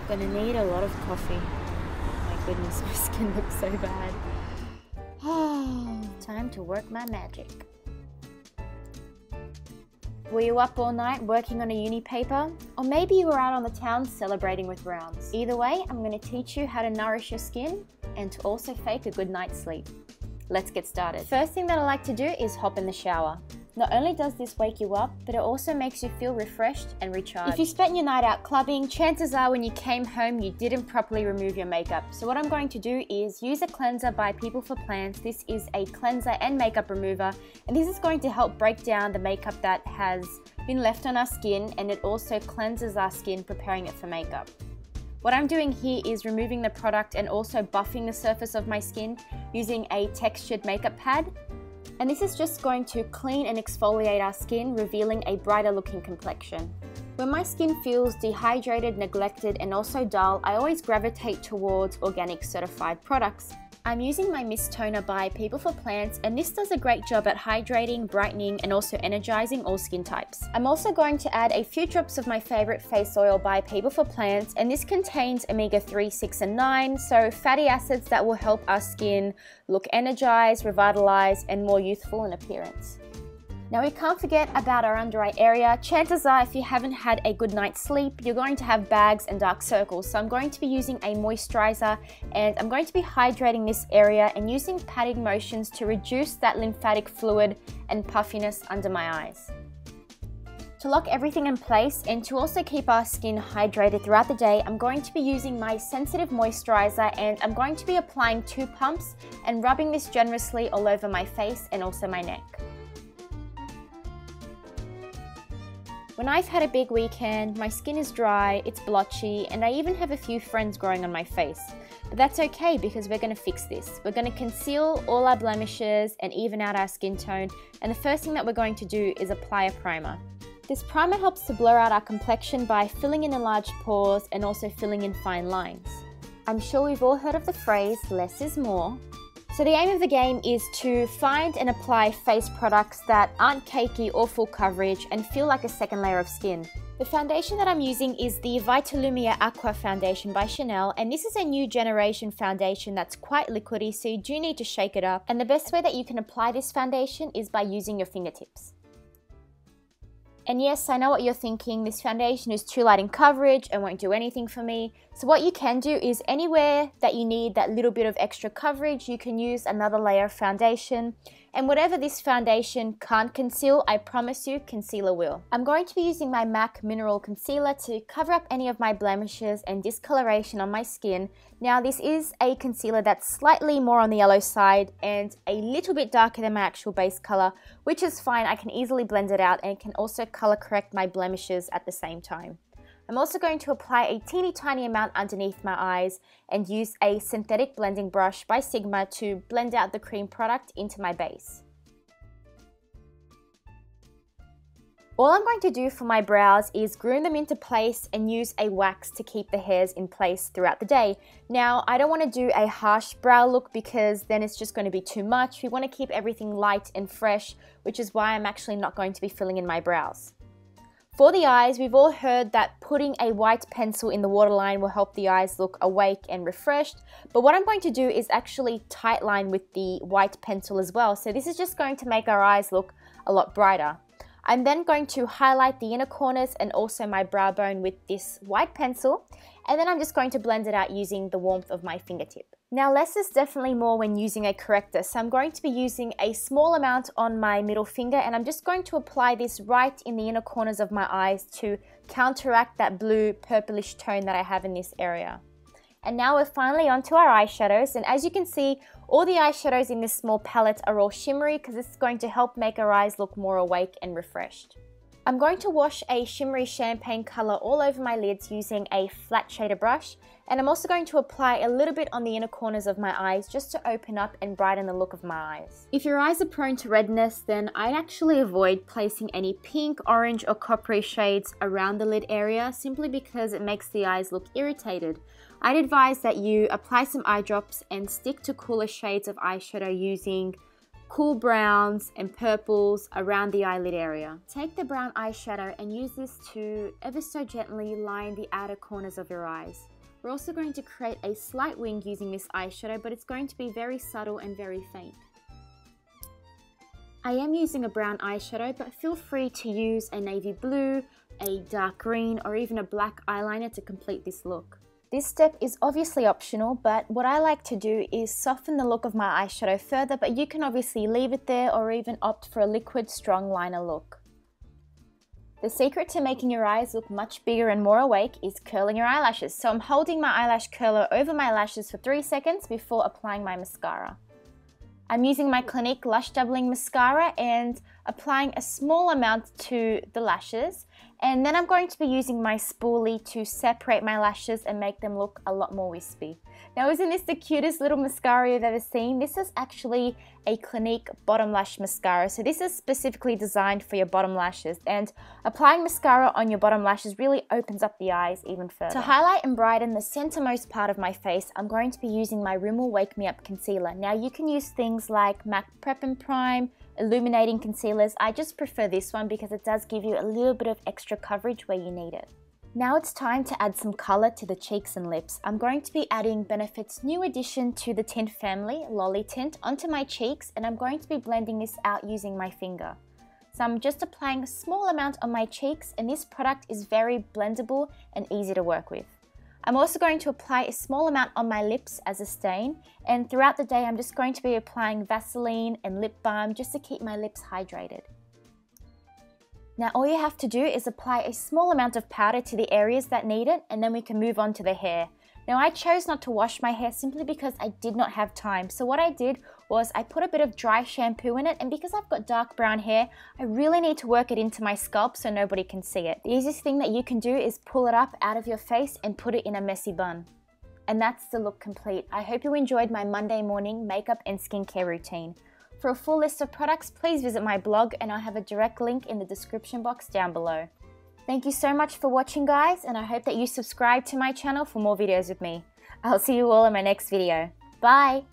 Gonna need a lot of coffee. My goodness, my skin looks so bad. Time to work my magic. Were you up all night working on a uni paper? Or maybe you were out on the town celebrating with rounds. Either way, I'm going to teach you how to nourish your skin and to also fake a good night's sleep. Let's get started. First thing that I like to do is hop in the shower. Not only does this wake you up, but it also makes you feel refreshed and recharged. If you spent your night out clubbing, chances are when you came home you didn't properly remove your makeup. So what I'm going to do is use a cleanser by People for Plants. This is a cleanser and makeup remover, and this is going to help break down the makeup that has been left on our skin, and it also cleanses our skin, preparing it for makeup. What I'm doing here is removing the product and also buffing the surface of my skin using a textured makeup pad. And this is just going to clean and exfoliate our skin, revealing a brighter looking complexion. When my skin feels dehydrated, neglected, and also dull, I always gravitate towards organic certified products. I'm using my Mist Toner by People for Plants, and this does a great job at hydrating, brightening, and also energizing all skin types. I'm also going to add a few drops of my favorite face oil by People for Plants, and this contains omega-3, 6, and 9, so fatty acids that will help our skin look energized, revitalized, and more youthful in appearance. Now we can't forget about our under eye area. Chances are if you haven't had a good night's sleep, you're going to have bags and dark circles. So I'm going to be using a moisturizer, and I'm going to be hydrating this area and using patting motions to reduce that lymphatic fluid and puffiness under my eyes. To lock everything in place and to also keep our skin hydrated throughout the day, I'm going to be using my sensitive moisturizer, and I'm going to be applying 2 pumps and rubbing this generously all over my face and also my neck. When I've had a big weekend, my skin is dry, it's blotchy, and I even have a few friends growing on my face. But that's okay because we're going to fix this. We're going to conceal all our blemishes and even out our skin tone, and the first thing that we're going to do is apply a primer. This primer helps to blur out our complexion by filling in enlarged pores and also filling in fine lines. I'm sure we've all heard of the phrase, less is more. So the aim of the game is to find and apply face products that aren't cakey or full coverage and feel like a second layer of skin. The foundation that I'm using is the Vitalumia Aqua Foundation by Chanel, and this is a new generation foundation that's quite liquidy, so you do need to shake it up. And the best way that you can apply this foundation is by using your fingertips. And yes, I know what you're thinking, this foundation is too light in coverage and won't do anything for me. So what you can do is anywhere that you need that little bit of extra coverage, you can use another layer of foundation. And whatever this foundation can't conceal, I promise you, concealer will. I'm going to be using my MAC Mineral Concealer to cover up any of my blemishes and discoloration on my skin. Now this is a concealer that's slightly more on the yellow side and a little bit darker than my actual base color, which is fine. I can easily blend it out and can also color correct my blemishes at the same time. I'm also going to apply a teeny tiny amount underneath my eyes and use a synthetic blending brush by Sigma to blend out the cream product into my base. All I'm going to do for my brows is groom them into place and use a wax to keep the hairs in place throughout the day. Now, I don't want to do a harsh brow look because then it's just going to be too much. We want to keep everything light and fresh, which is why I'm actually not going to be filling in my brows. For the eyes, we've all heard that putting a white pencil in the waterline will help the eyes look awake and refreshed, but what I'm going to do is actually tightline with the white pencil as well, so this is just going to make our eyes look a lot brighter. I'm then going to highlight the inner corners and also my brow bone with this white pencil, and then I'm just going to blend it out using the warmth of my fingertip. Now less is definitely more when using a corrector, so I'm going to be using a small amount on my middle finger, and I'm just going to apply this right in the inner corners of my eyes to counteract that blue purplish tone that I have in this area. And now we're finally onto our eyeshadows, and as you can see, all the eyeshadows in this small palette are all shimmery because this is going to help make our eyes look more awake and refreshed. I'm going to wash a shimmery champagne color all over my lids using a flat shader brush, and I'm also going to apply a little bit on the inner corners of my eyes just to open up and brighten the look of my eyes. If your eyes are prone to redness, then I'd actually avoid placing any pink, orange or coppery shades around the lid area simply because it makes the eyes look irritated. I'd advise that you apply some eye drops and stick to cooler shades of eyeshadow using cool browns and purples around the eyelid area. Take the brown eyeshadow and use this to ever so gently line the outer corners of your eyes. We're also going to create a slight wing using this eyeshadow, but it's going to be very subtle and very faint. I am using a brown eyeshadow, but feel free to use a navy blue, a dark green, or even a black eyeliner to complete this look. This step is obviously optional, but what I like to do is soften the look of my eyeshadow further, but you can obviously leave it there or even opt for a liquid strong liner look. The secret to making your eyes look much bigger and more awake is curling your eyelashes. So I'm holding my eyelash curler over my lashes for 3 seconds before applying my mascara. I'm using my Clinique Lush Doubling Mascara and applying a small amount to the lashes, and then I'm going to be using my spoolie to separate my lashes and make them look a lot more wispy. Now, isn't this the cutest little mascara you've ever seen? This is actually a Clinique Bottom Lash Mascara, so this is specifically designed for your bottom lashes, and applying mascara on your bottom lashes really opens up the eyes even further. To highlight and brighten the centermost part of my face, I'm going to be using my Rimmel Wake Me Up Concealer. Now, you can use things like MAC Prep and Prime, illuminating concealers. I just prefer this one because it does give you a little bit of extra coverage where you need it. Now it's time to add some color to the cheeks and lips. I'm going to be adding Benefit's new addition to the tint family, Lolly Tint, onto my cheeks, and I'm going to be blending this out using my finger. So I'm just applying a small amount on my cheeks, and this product is very blendable and easy to work with. I'm also going to apply a small amount on my lips as a stain, and throughout the day I'm just going to be applying Vaseline and lip balm just to keep my lips hydrated. Now all you have to do is apply a small amount of powder to the areas that need it, and then we can move on to the hair. Now I chose not to wash my hair simply because I did not have time. So what I did was I put a bit of dry shampoo in it, and because I've got dark brown hair, I really need to work it into my scalp so nobody can see it. The easiest thing that you can do is pull it up out of your face and put it in a messy bun. And that's the look complete. I hope you enjoyed my Monday morning makeup and skincare routine. For a full list of products, please visit my blog, and I'll have a direct link in the description box down below. Thank you so much for watching, guys, and I hope that you subscribe to my channel for more videos with me. I'll see you all in my next video. Bye!